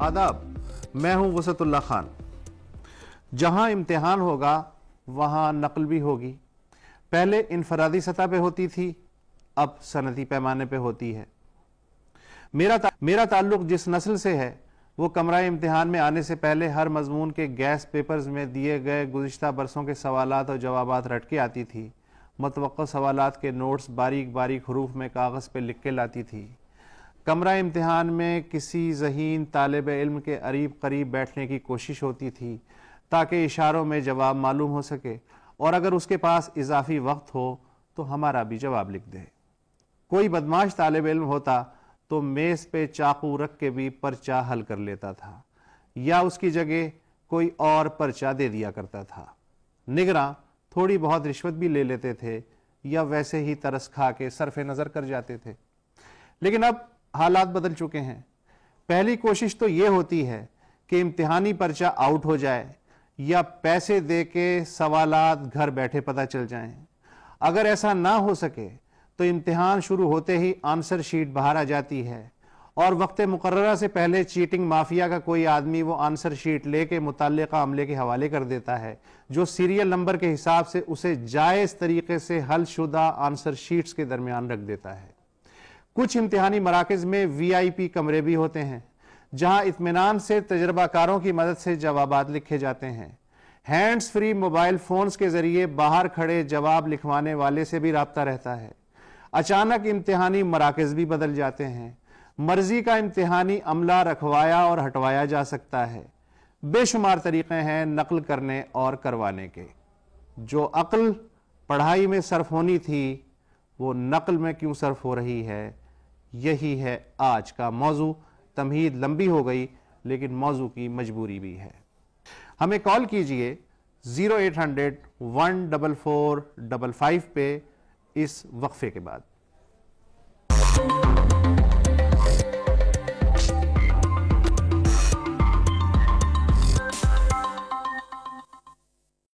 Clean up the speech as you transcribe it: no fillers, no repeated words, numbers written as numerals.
आदाब, मैं हूं वसतुल्लाह खान। जहां इम्तिहान होगा वहां नकल भी होगी। पहले इनफरादी सतह पे होती थी, अब सनदी पैमाने पे होती है। मेरा ताल्लुक जिस नस्ल से है वो कमरा इम्तिहान में आने से पहले हर मजमून के गैस पेपर्स में दिए गए गुज़िश्ता बरसों के सवालात और जवाबात रट के आती थी। मतवक्का सवालात के नोट्स बारीक बारीक हरूफ में कागज़ पे लिख के लाती थी। कमरा इम्तिहान में किसी ज़हीन तालिब इल्म के करीब करीब बैठने की कोशिश होती थी ताकि इशारों में जवाब मालूम हो सके, और अगर उसके पास इजाफी वक्त हो तो हमारा भी जवाब लिख दे। कोई बदमाश तालिब इल्म होता तो मेज़ पे चाकू रख के भी पर्चा हल कर लेता था, या उसकी जगह कोई और पर्चा दे दिया करता था। निगरां थोड़ी बहुत रिश्वत भी ले लेते थे या वैसे ही तरस खा के सरफे नज़र कर जाते थे। लेकिन अब हालात बदल चुके हैं। पहली कोशिश तो ये होती है कि इम्तिहानी पर्चा आउट हो जाए या पैसे दे के सवालात घर बैठे पता चल जाएं। अगर ऐसा ना हो सके तो इम्तिहान शुरू होते ही आंसर शीट बाहर आ जाती है और वक्त मुकर्ररा से पहले चीटिंग माफिया का कोई आदमी वो आंसर शीट लेके मुतल्लिका अमले के हवाले कर देता है, जो सीरियल नंबर के हिसाब से उसे जायज़ तरीके से हल शुदा आंसर शीट्स के दरमियान रख देता है। कुछ इम्तिहानी मराकज़ में VIP कमरे भी होते हैं जहां इत्मीनान से तजर्बाकारों की मदद से जवाबात लिखे जाते हैं। हैंड्स फ्री मोबाइल फोन्स के जरिए बाहर खड़े जवाब लिखवाने वाले से भी राब्ता रहता है। अचानक इम्तिहानी मराकज़ भी बदल जाते हैं। मर्जी का इम्तिहानी अमला रखवाया और हटवाया जा सकता है। बेशुमार तरीक़े हैं नकल करने और करवाने के। जो अक्ल पढ़ाई में सर्फ होनी थी वो नकल में क्यों सर्फ हो रही है, यही है आज का मौजू। तमहीद लंबी हो गई लेकिन मौजू की मजबूरी भी है। हमें कॉल कीजिए 0800 14455 पे इस वक्फे के बाद।